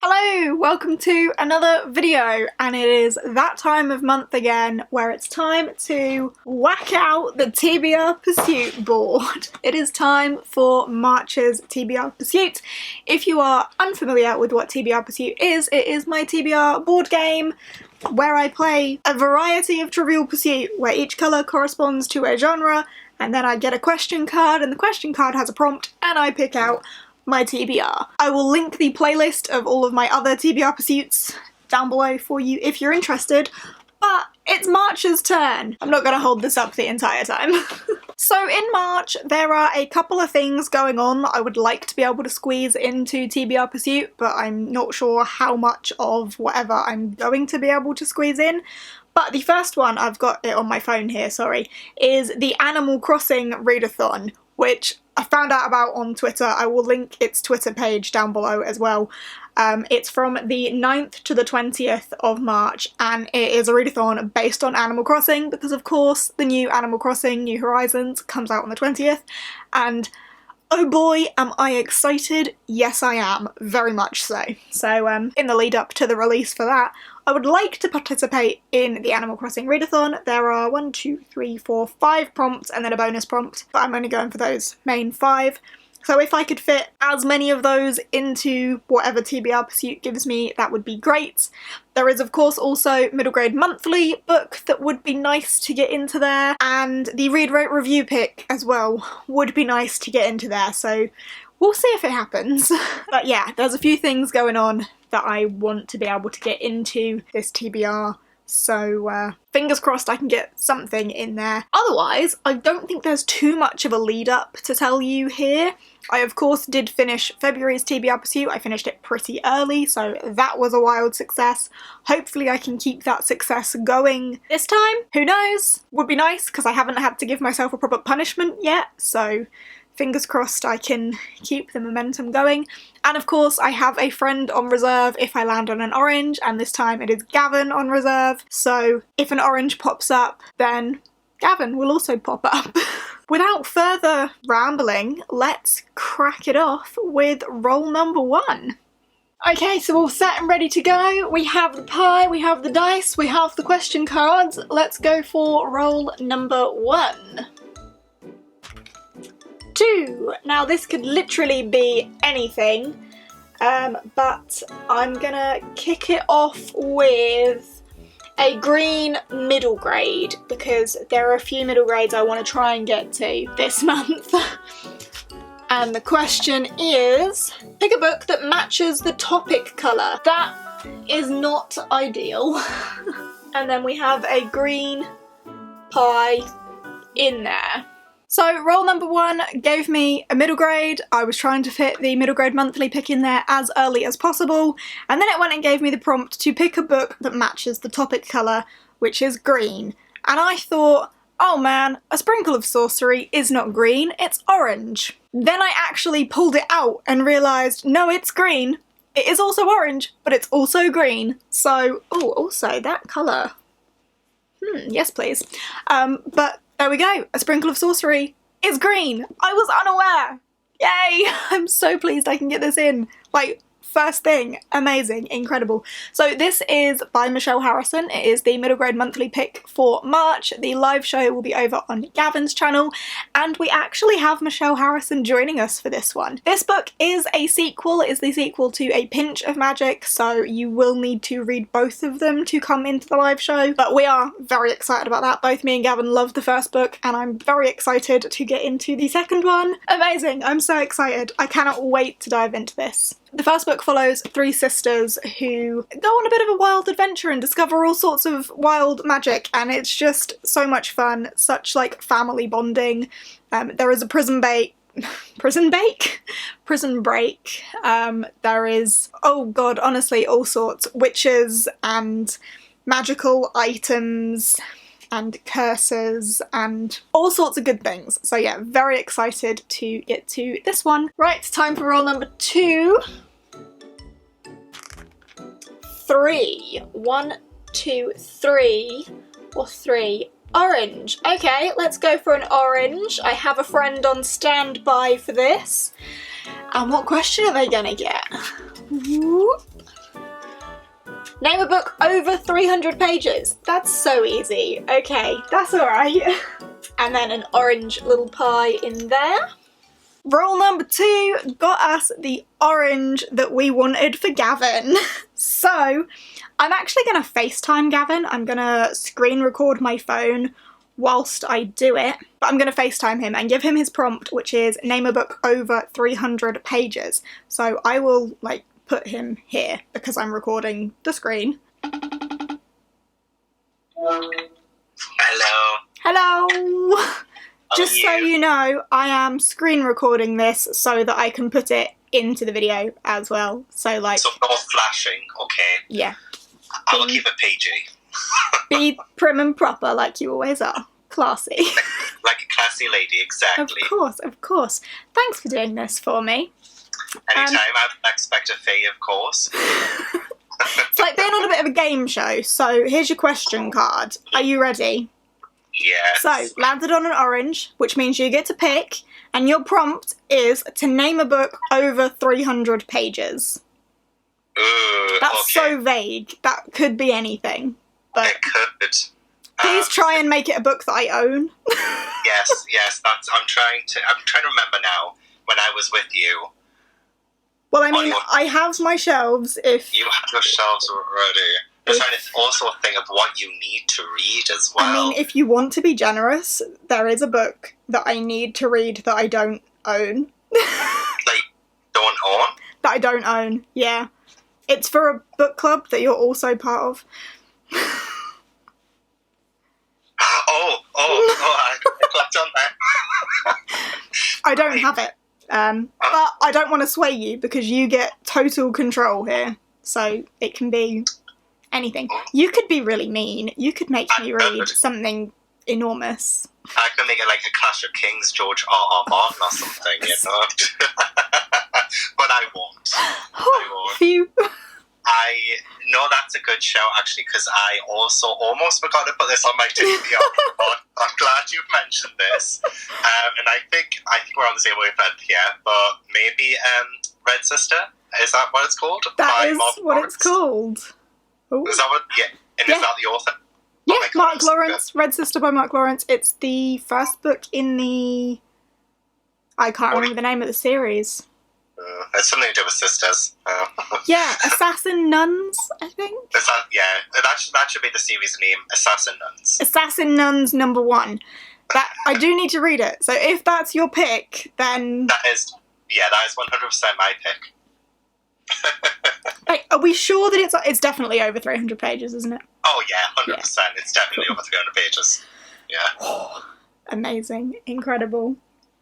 Hello, welcome to another video, and it is that time of month again where it's time to whack out the TBR Pursuit board. It is time for March's TBR Pursuit. If you are unfamiliar with what TBR Pursuit is, it is my TBR board game where I play a variety of Trivial Pursuit where each colour corresponds to a genre, and then I get a question card and the question card has a prompt and I pick out my TBR. I will link the playlist of all of my other TBR pursuits down below for you if you're interested, but it's March's turn. I'm not going to hold this up the entire time. So in March there are a couple of things going on that I would like to be able to squeeze into TBR Pursuit, but I'm not sure how much of whatever I'm going to be able to squeeze in. But the first one, I've got it on my phone here, sorry, is the Animal Crossing readathon, which I found out about on Twitter. I will link its Twitter page down below as well. It's from the 9th to the 20th of March, and it is a readathon based on Animal Crossing because, of course, the new Animal Crossing New Horizons comes out on the 20th, and oh boy, am I excited. Yes, I am. Very much so. So, in the lead up to the release for that, I would like to participate in the Animal Crossing readathon. There are 5 prompts and then a bonus prompt, but I'm only going for those main 5. So if I could fit as many of those into whatever TBR Pursuit gives me, that would be great. There is of course also Middle Grade Monthly book that would be nice to get into there, and the Read Rate Review pick as well would be nice to get into there, so we'll see if it happens. But yeah, there's a few things going on that I want to be able to get into this TBR, so fingers crossed I can get something in there. Otherwise, I don't think there's too much of a lead up to tell you here. I of course did finish February's TBR Pursuit. I finished it pretty early, so that was a wild success. Hopefully I can keep that success going this time. Who knows? Would be nice, because I haven't had to give myself a proper punishment yet, so fingers crossed I can keep the momentum going. And of course I have a friend on reserve if I land on an orange, and this time it is Gavin on reserve, so if an orange pops up then Gavin will also pop up. Without further rambling, let's crack it off with roll number 1. Okay, so all set and ready to go. We have the pie, we have the dice, we have the question cards. Let's go for roll number 1. 2. Now this could literally be anything, but I'm gonna kick it off with a green middle grade because there are a few middle grades I want to try and get to this month. And the question is, pick a book that matches the topic colour. That is not ideal. And then we have a green pie in there. So roll number 1 gave me a middle grade. I was trying to fit the Middle Grade Monthly pick in there as early as possible, and then it went and gave me the prompt to pick a book that matches the topic colour, which is green. And I thought, oh man, A Sprinkle of Sorcery is not green, it's orange. Then I actually pulled it out and realised, no, it's green. It is also orange, but it's also green. So, oh, also that colour. Yes please. But there we go, A Sprinkle of Sorcery is green! I was unaware! Yay! I'm so pleased I can get this in. Like, first thing, amazing, incredible. So this is by Michelle Harrison. It is the Middle Grade Monthly pick for March. The live show will be over on Gavin's channel, and we actually have Michelle Harrison joining us for this one. This book is a sequel. It is the sequel to A Pinch of Magic, so you will need to read both of them to come into the live show, but we are very excited about that. Both me and Gavin loved the first book, and I'm very excited to get into the second one. Amazing, I'm so excited. I cannot wait to dive into this. The first book follows 3 sisters who go on a bit of a wild adventure and discover all sorts of wild magic, and it's just so much fun, such like family bonding. There is a prison break. There is, oh god, honestly, all sorts. Witches and magical items and curses and all sorts of good things. So yeah, very excited to get to this one. Right, time for roll number 2. 3. 1, 2, 3, or 3. Orange. Okay, let's go for an orange. I have a friend on standby for this. And what question are they gonna get? Whoop. Name a book over 300 pages. That's so easy. Okay, that's alright. And then an orange little pie in there. Rule number 2 got us the orange that we wanted for Gavin. So, I'm actually going to FaceTime Gavin. I'm going to screen record my phone whilst I do it. But I'm going to FaceTime him and give him his prompt, which is name a book over 300 pages. So I will, like, put him here because I'm recording the screen. Hello. Hello! Just so you know, I am screen recording this so that I can put it into the video as well. So like... So no flashing, okay. Yeah. I will keep it PG. Be prim and proper like you always are. Classy. Like a classy lady, exactly. Of course. Thanks for doing this for me. Anytime, I would expect a fee, of course. It's like being on a bit of a game show. So here's your question card. Are you ready? Yes. So, landed on an orange, which means you get to pick, and your prompt is to name a book over 300 pages. Ooh, That's so vague. That could be anything. But it could. Please try and make it a book that I own. yes. I'm trying to remember now when I was with you. Well, I mean, I have my shelves if... You have your shelves already. I'm trying to also think of what you need to read as well. I mean, if you want to be generous, there is a book that I need to read that I don't own. Like, don't own? That I don't own, yeah. It's for a book club that you're also part of. I clicked on that. I don't have it. But I don't want to sway you because you get total control here. So it can be anything. You could be really mean. You could make me read something enormous. I could make it like a Clash of Kings, George R.R. Martin or something, you know? But I won't. Phew. I know that's a good shout, actually, because I also almost forgot to put this on my TBR. I'm glad you've mentioned this. And I think we're on the same wavelength here, but maybe Red Sister? Is that what it's called? That is what it's called. Ooh. Is that what? Yeah. And is that the author? Yeah, Mark Lawrence. Red Sister by Mark Lawrence. It's the first book in the... I can't remember the name of the series. It's something to do with sisters. Yeah, Assassin Nuns, I think. That should be the series name, Assassin Nuns. Assassin Nuns #1. That I do need to read it. So if that's your pick, then... That is 100% my pick. Like, are we sure that it's definitely over 300 pages, isn't it? Oh yeah, 100%. Yeah. It's definitely over 300 pages. Yeah. Oh, amazing. Incredible.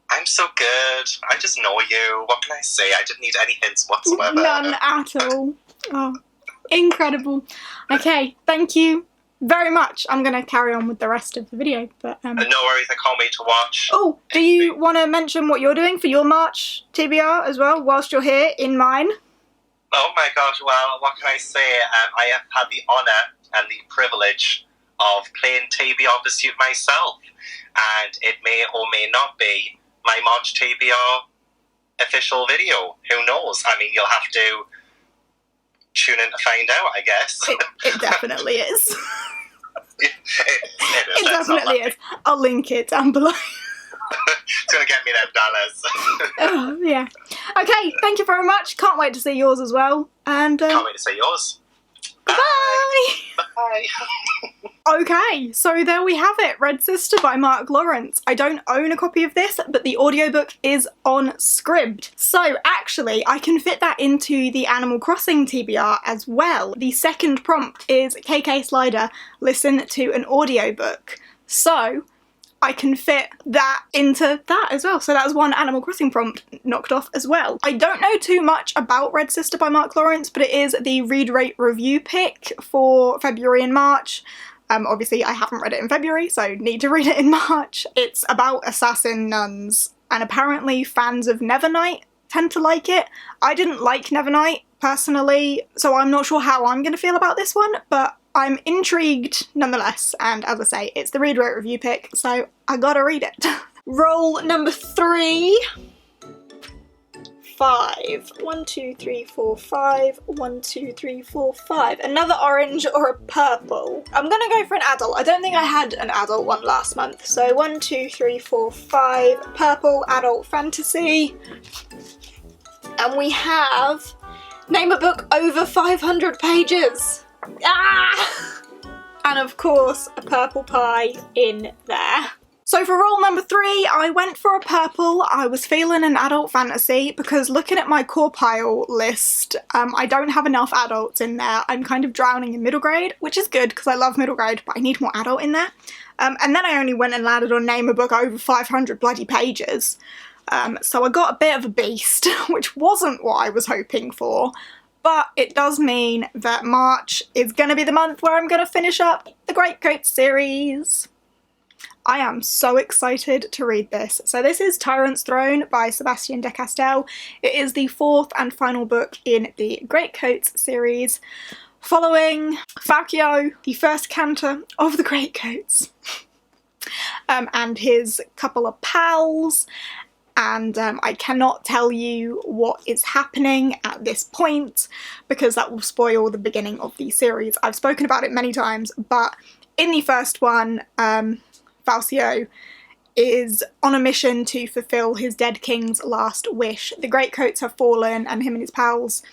I'm so good. I just know you. What can I say? I didn't need any hints whatsoever. None at all. Oh, incredible. Okay, thank you very much. I'm going to carry on with the rest of the video. But no worries, I can't wait to watch. Oh, do you want to mention what you're doing for your March TBR as well, whilst you're here in mine? Oh my gosh, well, what can I say? I have had the honour and the privilege of playing TBR Pursuit myself. And it may or may not be my March TBR official video. Who knows? I mean, you'll have to tune in to find out, I guess. It definitely is. It definitely is. I'll link it down below. It's going to get me them dollars. Oh, yeah. Okay, thank you very much. Can't wait to see yours as well. And can't wait to see yours. Bye! Bye! Okay, so there we have it, Red Sister by Mark Lawrence. I don't own a copy of this, but the audiobook is on Scribd. So actually, I can fit that into the Animal Crossing TBR as well. The second prompt is KK Slider, listen to an audiobook. So I can fit that into that as well. So that's one Animal Crossing prompt knocked off as well. I don't know too much about Red Sister by Mark Lawrence, but it is the read, rate, review pick for February and March. Obviously I haven't read it in February, so need to read it in March. It's about assassin nuns, and apparently fans of Nevernight tend to like it. I didn't like Nevernight personally, so I'm not sure how I'm going to feel about this one, but I'm intrigued nonetheless, and as I say, it's the read, rate, review pick, so I gotta read it. Roll number 3. 5. 1, 2, 3, 4, 5. 1, 2, 3, 4, 5. Another orange or a purple. I'm gonna go for an adult. I don't think I had an adult one last month. So 1, 2, 3, 4, 5. Purple adult fantasy. And we have name a book over 500 pages. Ah! And of course a purple pie in there. So for rule number 3, I went for a purple. I was feeling an adult fantasy because looking at my core pile list, I don't have enough adults in there. I'm kind of drowning in middle grade, which is good because I love middle grade, but I need more adult in there. And then I only went and landed on name a book over 500 bloody pages. So I got a bit of a beast, which wasn't what I was hoping for. But it does mean that March is going to be the month where I'm going to finish up the Greatcoat series. I am so excited to read this. So this is Tyrant's Throne by Sébastien de Castell. It is the 4th and final book in the Greatcoats series, following Falcio, the first cantor of the Greatcoats, and his couple of pals. And I cannot tell you what is happening at this point because that will spoil the beginning of the series. I've spoken about it many times, but in the first one, Falcio is on a mission to fulfill his dead king's last wish. The Greatcoats have fallen and him and his pals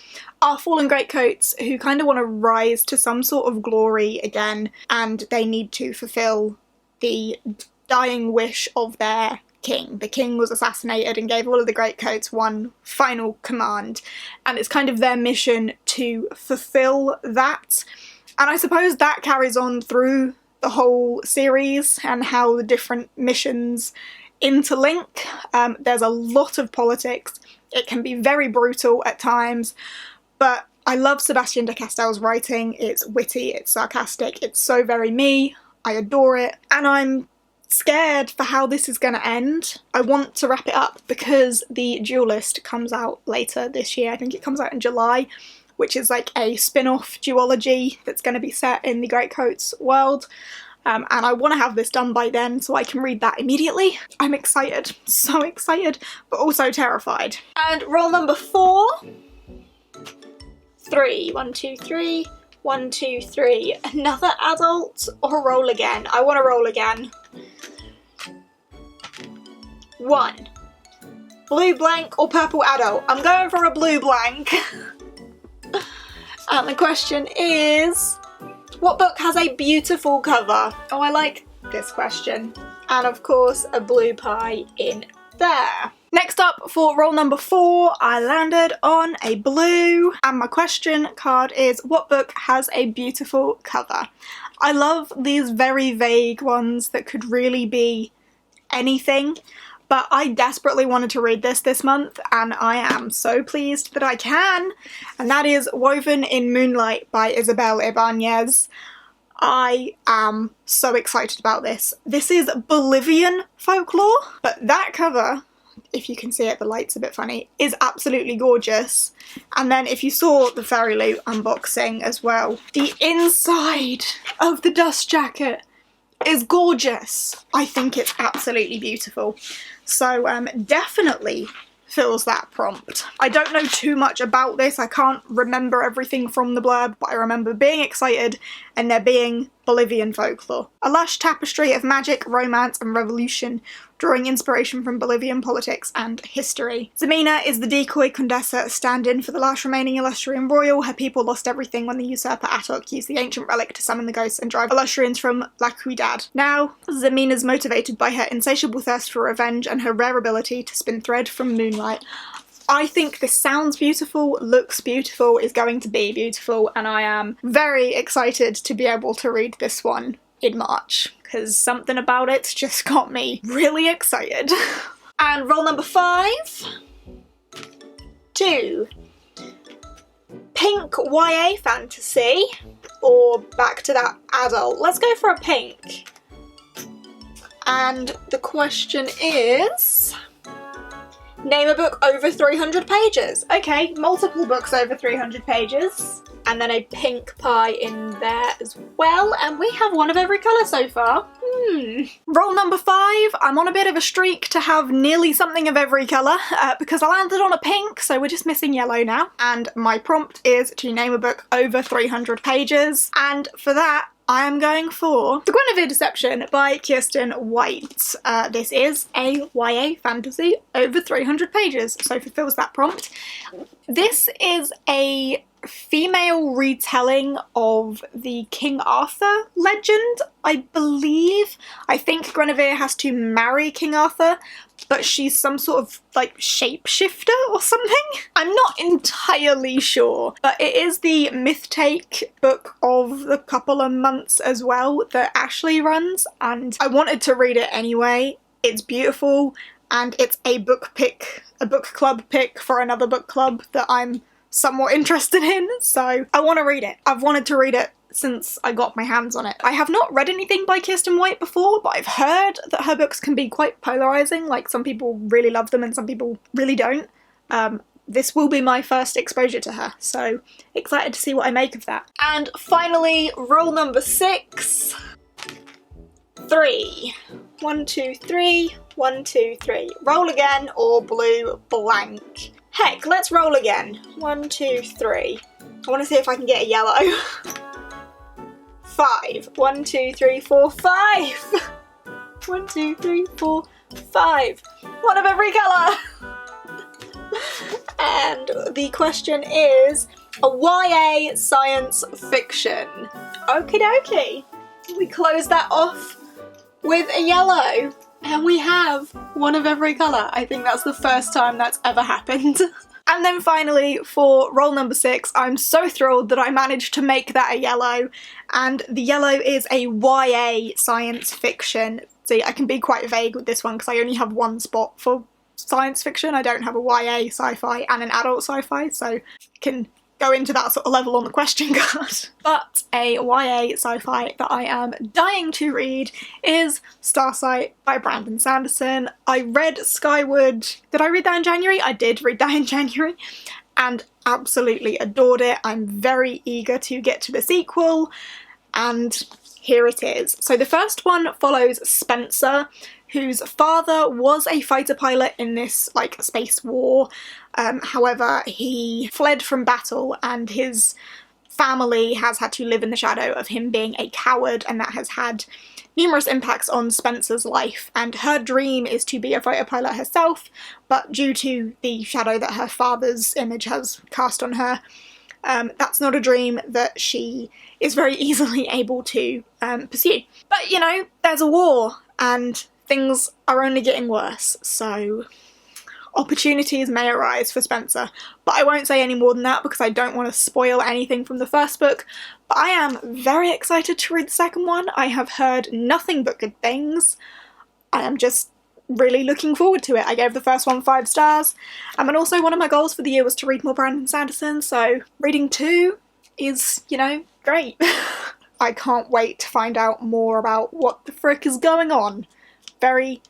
are fallen Greatcoats who kind of want to rise to some sort of glory again, and they need to fulfill the dying wish of their king. The king was assassinated and gave all of the Greatcoats one final command, and it's kind of their mission to fulfill that. And I suppose that carries on through the whole series and how the different missions interlink. There's a lot of politics. It can be very brutal at times, but I love Sébastien de Castell's writing. It's witty, it's sarcastic, it's so very me. I adore it, and I'm scared for how this is going to end. I want to wrap it up because The Duelist comes out later this year. I think it comes out in July, which is like a spin-off duology that's going to be set in the Greatcoats world. And I want to have this done by then so I can read that immediately. I'm excited, so excited, but also terrified. And roll number 4. 3. 1, 2, 3. 1, 2, 3. Another adult or roll again? I want to roll again. 1. Blue blank or purple adult? I'm going for a blue blank. And the question is, what book has a beautiful cover? Oh, I like this question. And of course, a blue pie in there. Next up, for roll number 4, I landed on a blue, and my question card is, what book has a beautiful cover? I love these very vague ones that could really be anything, but I desperately wanted to read this month, and I am so pleased that I can, and that is Woven in Moonlight by Isabel Ibanez. I am so excited about this. This is Bolivian folklore, but that cover, if you can see it, the light's a bit funny, is absolutely gorgeous. And then if you saw the Fairy Loot unboxing as well, the inside of the dust jacket is gorgeous. I think it's absolutely beautiful. So definitely fills that prompt. I don't know too much about this. I can't remember everything from the blurb, but I remember being excited and there being Bolivian folklore. A lush tapestry of magic, romance and revolution, drawing inspiration from Bolivian politics and history. Ximena is the decoy Condessa, stand-in for the last remaining Illustrian royal. Her people lost everything when the usurper Atok used the ancient relic to summon the ghosts and drive Illustrians from La Ciudad. Now, Ximena's motivated by her insatiable thirst for revenge and her rare ability to spin thread from moonlight. I think this sounds beautiful, looks beautiful, is going to be beautiful, and I am very excited to be able to read this one in March, because something about it just got me really excited. And roll number 5. 2. Pink YA fantasy, or back to that adult. Let's go for a pink. And the question is, Name a book over 300 pages. Okay, multiple books over 300 pages. And then a pink pie in there as well. And we have one of every colour so far. Roll number 5. I'm on a bit of a streak to have nearly something of every colour because I landed on a pink, so we're just missing yellow now. And my prompt is to name a book over 300 pages. And for that, I am going for The Guinevere Deception by Kirsten White. This is a YA fantasy over 300 pages, so fulfills that prompt. This is a female retelling of the King Arthur legend, I believe. I think Guinevere has to marry King Arthur, but she's some sort of like shapeshifter or something. I'm not entirely sure, but it is the myth take book of the couple of months as well that Ashley runs, and I wanted to read it anyway. It's beautiful, and it's a book club pick for another book club that I'm somewhat interested in, so I want to read it. I've wanted to read it since I got my hands on it. I have not read anything by Kirsten White before, but I've heard that her books can be quite polarising, like some people really love them and some people really don't. This will be my first exposure to her, so excited to see what I make of that. And finally, roll number 6. 3. 1, 2, 3. 1, 2, 3. Roll again or blue blank. Heck, let's roll again. 1, 2, 3. I want to see if I can get a yellow. 5. 1, 2, 3, 4, 5. 1, 2, 3, 4, 5. One of every colour. And the question is a YA science fiction. Okie dokie. We close that off with a yellow. And we have one of every colour. I think that's the first time that's ever happened. And then finally, for roll number 6, I'm so thrilled that I managed to make that a yellow. And the yellow is a YA science fiction. See, I can be quite vague with this one because I only have one spot for science fiction. I don't have a YA sci-fi and an adult sci-fi, so I can go into that sort of level on the question card. But a YA sci-fi that I am dying to read is Starsight by Brandon Sanderson. I read Skyward. Did I read that in January? I did read that in January and absolutely adored it. I'm very eager to get to the sequel, and here it is. So the first one follows Spencer, whose father was a fighter pilot in this like space war. However, he fled from battle and his family has had to live in the shadow of him being a coward, and that has had numerous impacts on Spencer's life. And her dream is to be a fighter pilot herself, but due to the shadow that her father's image has cast on her, that's not a dream that she is very easily able to pursue. But you know, there's a war and things are only getting worse, so opportunities may arise for Spencer. But I won't say any more than that because I don't want to spoil anything from the first book. But I am very excited to read the second one. I have heard nothing but good things. I am just really looking forward to it. I gave the first one 5 stars. And also one of my goals for the year was to read more Brandon Sanderson, so reading 2 is, you know, great. I can't wait to find out more about what the frick is going on. Very,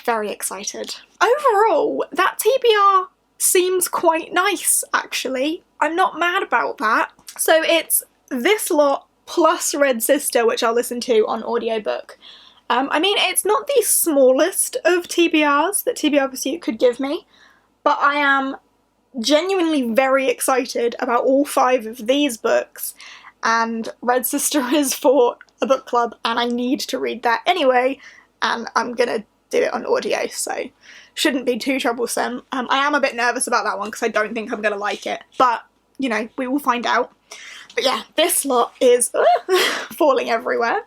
very excited. Overall, that TBR seems quite nice, actually. I'm not mad about that. So it's this lot plus Red Sister, which I'll listen to on audiobook. I mean, it's not the smallest of TBRs that TBR Pursuit could give me, but I am genuinely very excited about all 5 of these books, and Red Sister is for a book club and I need to read that anyway, and I'm gonna do it on audio, so shouldn't be too troublesome. I am a bit nervous about that one because I don't think I'm gonna like it, but you know, we will find out. But yeah, this lot is falling everywhere,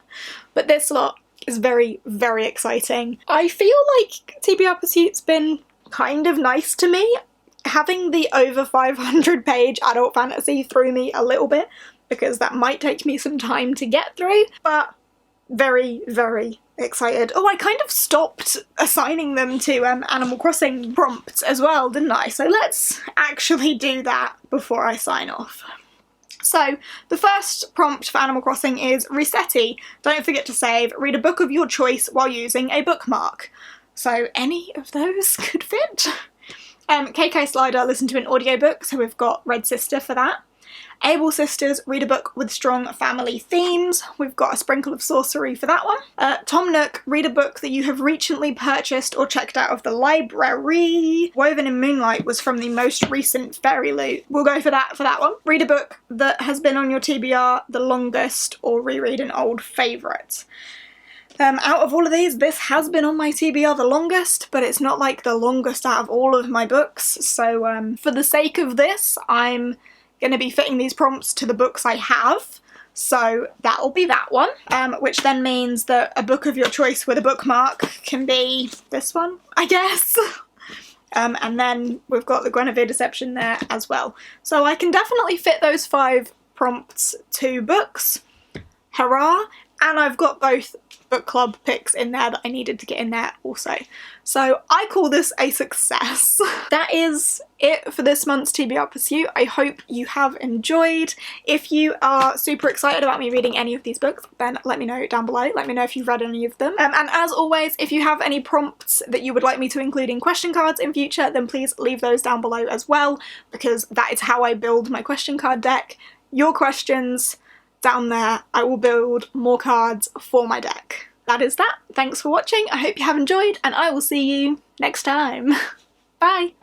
but this lot is very, very exciting. I feel like TBR Pursuit's been kind of nice to me. Having the over 500 page adult fantasy threw me a little bit because that might take me some time to get through, but very, very excited. Oh, I kind of stopped assigning them to Animal Crossing prompts as well, didn't I? So let's actually do that before I sign off. So the first prompt for Animal Crossing is Resetti. Don't forget to save. Read a book of your choice while using a bookmark. So any of those could fit. KK Slider listened to an audiobook, so we've got Red Sister for that. Able Sisters read a book with strong family themes. We've got A Sprinkle of Sorcery for that one. Tom Nook, read a book that you have recently purchased or checked out of the library. Woven in Moonlight was from the most recent Fairy Loot. We'll go for that one. Read a book that has been on your TBR the longest, or reread an old favourite. Out of all of these, this has been on my TBR the longest, but it's not like the longest out of all of my books, so for the sake of this, I'm going to be fitting these prompts to the books I have, so that'll be that one, which then means that a book of your choice with a bookmark can be this one, I guess. And then we've got the Guinevere Deception there as well. So I can definitely fit those 5 prompts to books. Hurrah! And I've got both book club picks in there that I needed to get in there also. So I call this a success. That is it for this month's TBR Pursuit. I hope you have enjoyed. If you are super excited about me reading any of these books, then let me know down below. Let me know if you've read any of them. And as always, if you have any prompts that you would like me to include in question cards in future, then please leave those down below as well, because that is how I build my question card deck. Your questions down there, I will build more cards for my deck. That is that. Thanks for watching. I hope you have enjoyed, and I will see you next time. Bye!